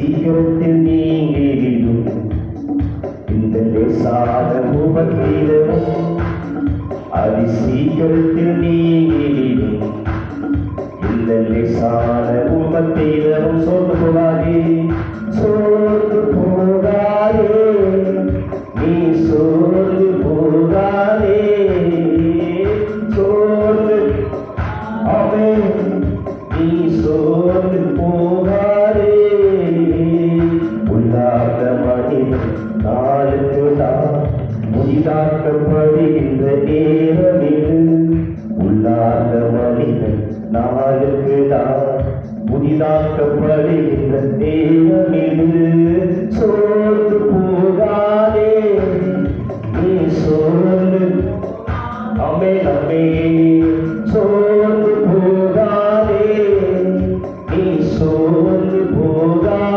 சீக்கிரத்தில் நீங்கிடும் இந்த லேசான உபத்திரமும் அதி சீக்கிரத்தில் நீங்கிடும் இந்த லேசான உபத்திரமும் சோர்ந்து போகாதே நீ சோர்ந்து போகாதே நீ சோர்ந்து போகாதே உள்ளாத மனிதன் நாளுக்கு நான் முடிதான்